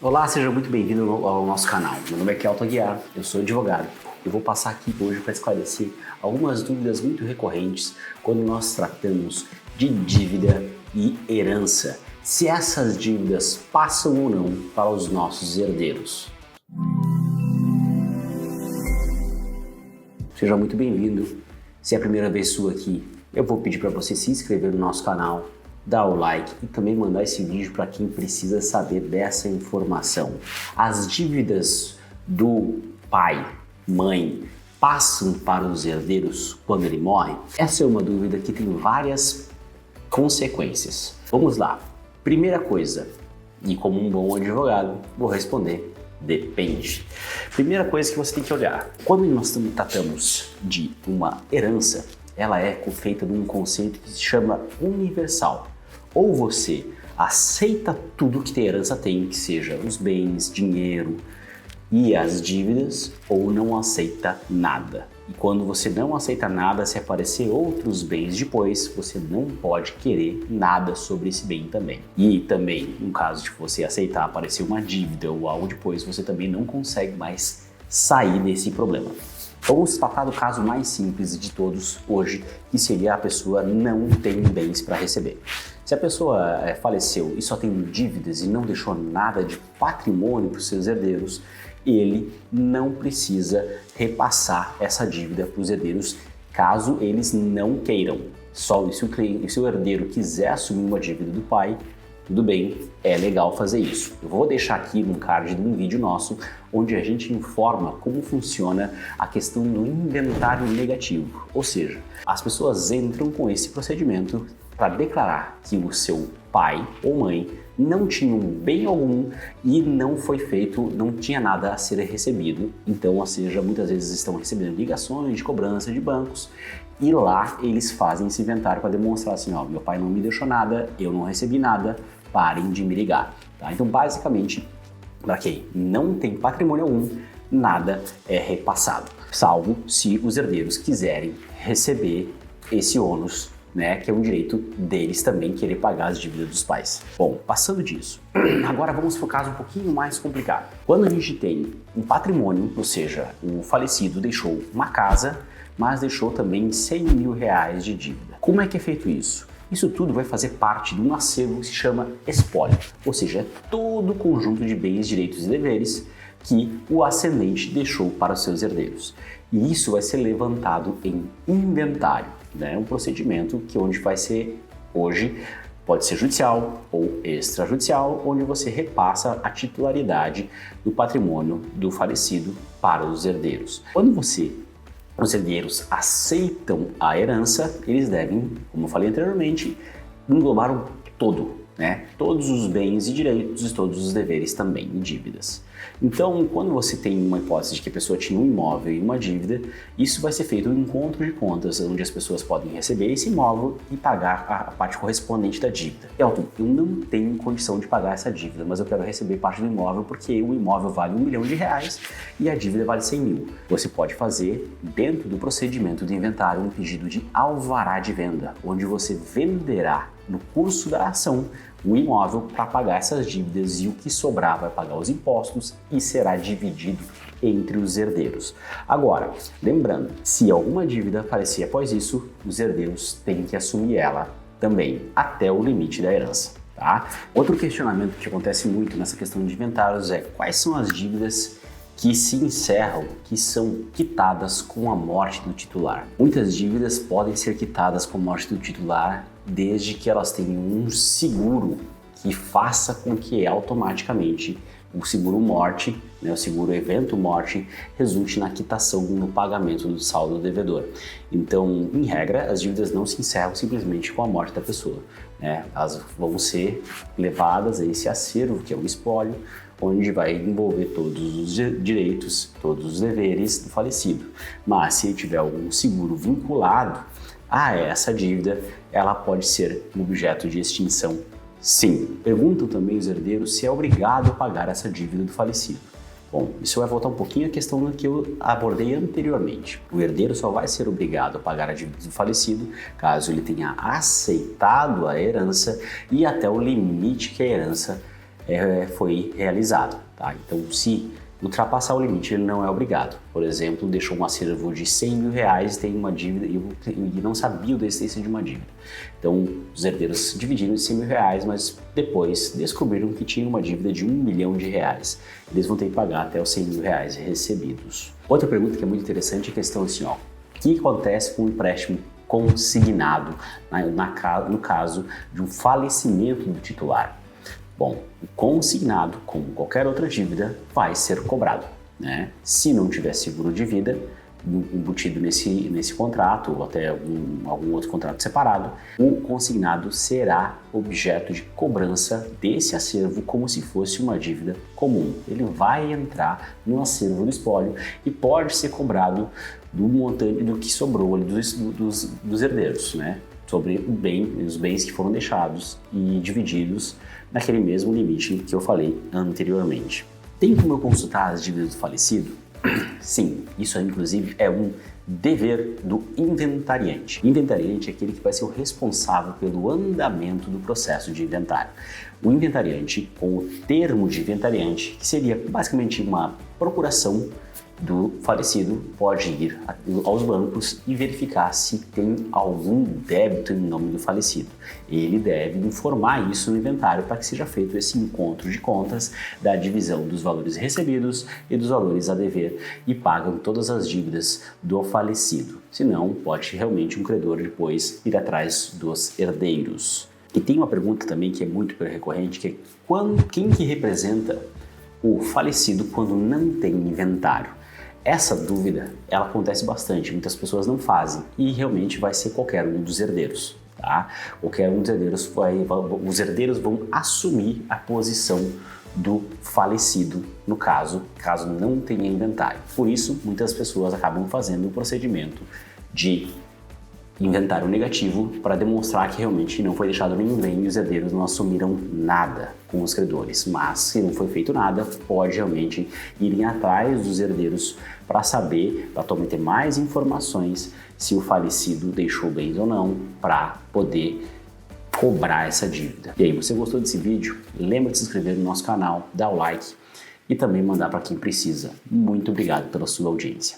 Olá, seja muito bem-vindo ao nosso canal. Meu nome é Kelton Aguiar, eu sou advogado. Eu vou passar aqui hoje para esclarecer algumas dúvidas muito recorrentes quando nós tratamos de dívida e herança. Se essas dívidas passam ou não para os nossos herdeiros. Seja muito bem-vindo. Se é a primeira vez sua aqui, eu vou pedir para você se inscrever no nosso canal, dar o like e também mandar esse vídeo para quem precisa saber dessa informação. As dívidas do pai, mãe, passam para os herdeiros quando ele morre? Essa é uma dúvida que tem várias consequências. Vamos lá. Primeira coisa, e como um bom advogado, vou responder: depende. Primeira coisa que você tem que olhar: quando nós tratamos de uma herança, ela é feita de um conceito que se chama universal. Ou você aceita tudo que a herança tem, que seja os bens, dinheiro e as dívidas, ou não aceita nada. E quando você não aceita nada, se aparecer outros bens depois, você não pode querer nada sobre esse bem também. E também, no caso de você aceitar aparecer uma dívida ou algo depois, você também não consegue mais sair desse problema. Vamos tratar do caso mais simples de todos hoje, que seria a pessoa não tem bens para receber. Se a pessoa faleceu e só tem dívidas e não deixou nada de patrimônio para os seus herdeiros, ele não precisa repassar essa dívida para os herdeiros caso eles não queiram. Só se o herdeiro quiser assumir uma dívida do pai, tudo bem, é legal fazer isso. Eu vou deixar aqui no card de um vídeo nosso onde a gente informa como funciona a questão do inventário negativo. Ou seja, as pessoas entram com esse procedimento para declarar que o seu pai ou mãe não tinham bem algum e não foi feito, não tinha nada a ser recebido. Então, ou seja, muitas vezes estão recebendo ligações de cobrança de bancos e lá eles fazem esse inventário para demonstrar assim, ó, meu pai não me deixou nada, eu não recebi nada, parem de me ligar. Tá? Então, basicamente, para quem não tem patrimônio algum, nada é repassado, salvo se os herdeiros quiserem receber esse ônus, né, que é um direito deles também querer pagar as dívidas dos pais. Bom, passando disso, agora vamos para um caso um pouquinho mais complicado. Quando a gente tem um patrimônio, ou seja, o falecido deixou uma casa, mas deixou também 100 mil reais de dívida. Como é que é feito isso? Isso tudo vai fazer parte de um acervo que se chama espólio, ou seja, é todo o conjunto de bens, direitos e deveres que o ascendente deixou para os seus herdeiros. E isso vai ser levantado em inventário, né? Um procedimento que onde vai ser hoje, pode ser judicial ou extrajudicial, onde você repassa a titularidade do patrimônio do falecido para os herdeiros. Quando os herdeiros aceitam a herança, eles devem, como eu falei anteriormente, englobar o todo, né? Todos os bens e direitos e todos os deveres também e dívidas. Então, quando você tem uma hipótese de que a pessoa tinha um imóvel e uma dívida, isso vai ser feito um encontro de contas, onde as pessoas podem receber esse imóvel e pagar a parte correspondente da dívida. Elton, eu não tenho condição de pagar essa dívida, mas eu quero receber parte do imóvel porque o imóvel vale R$1 milhão e a dívida vale 100 mil. Você pode fazer, dentro do procedimento de inventário, um pedido de alvará de venda, onde você venderá no curso da ação o imóvel para pagar essas dívidas e o que sobrar vai pagar os impostos e será dividido entre os herdeiros. Agora, lembrando, se alguma dívida aparecer após isso, os herdeiros têm que assumir ela também até o limite da herança. Tá? Outro questionamento que acontece muito nessa questão de inventários é quais são as dívidas que se encerram, que são quitadas com a morte do titular. Muitas dívidas podem ser quitadas com a morte do titular desde que elas tenham um seguro que faça com que automaticamente o seguro morte, né, o seguro evento morte, resulte na quitação no pagamento do saldo do devedor. Então, em regra, as dívidas não se encerram simplesmente com a morte da pessoa, né? Elas vão ser levadas a esse acervo, que é o espólio, onde vai envolver todos os direitos, todos os deveres do falecido. Mas se ele tiver algum seguro vinculado a essa dívida, ela pode ser um objeto de extinção, sim. Perguntam também os herdeiros se é obrigado a pagar essa dívida do falecido. Bom, isso vai voltar um pouquinho à questão do que eu abordei anteriormente. O herdeiro só vai ser obrigado a pagar a dívida do falecido caso ele tenha aceitado a herança e até o limite que a herança foi realizado, tá? Então, se ultrapassar o limite, ele não é obrigado. Por exemplo, deixou um acervo de 100 mil reais, tem uma dívida e não sabia da existência de uma dívida. Então, os herdeiros dividiram de 100 mil reais, mas depois descobriram que tinha uma dívida de 1 milhão de reais. Eles vão ter que pagar até os 100 mil reais recebidos. Outra pergunta que é muito interessante é a questão assim, ó, o que acontece com o empréstimo consignado no caso de um falecimento do titular? Bom, o consignado, como qualquer outra dívida, vai ser cobrado, né? Se não tiver seguro de vida embutido nesse contrato ou até algum outro contrato separado, o consignado será objeto de cobrança desse acervo como se fosse uma dívida comum. Ele vai entrar no acervo do espólio e pode ser cobrado do montante do que sobrou ali dos herdeiros, né? Sobre os bens que foram deixados e divididos naquele mesmo limite que eu falei anteriormente. Tem como eu consultar as dívidas do falecido? Sim, isso inclusive é um dever do inventariante. Inventariante é aquele que vai ser o responsável pelo andamento do processo de inventário. O inventariante, com o termo de inventariante, que seria basicamente uma procuração do falecido, pode ir aos bancos e verificar se tem algum débito em nome do falecido. Ele deve informar isso no inventário para que seja feito esse encontro de contas da divisão dos valores recebidos e dos valores a dever e pagam todas as dívidas do falecido. Senão, pode realmente um credor depois ir atrás dos herdeiros. E tem uma pergunta também que é muito recorrente, que é quem que representa o falecido quando não tem inventário? Essa dúvida, ela acontece bastante, muitas pessoas não fazem e realmente vai ser qualquer um dos herdeiros, tá? Qualquer um dos herdeiros, os herdeiros vão assumir a posição do falecido, no caso não tenha inventário. Por isso, muitas pessoas acabam fazendo o procedimento de inventário negativo para demonstrar que realmente não foi deixado nenhum bem e os herdeiros não assumiram nada com os credores. Mas se não foi feito nada, pode realmente irem atrás dos herdeiros para saber, para ter mais informações se o falecido deixou bens ou não, para poder cobrar essa dívida. E aí, você gostou desse vídeo? Lembra de se inscrever no nosso canal, dar o like e também mandar para quem precisa. Muito obrigado pela sua audiência.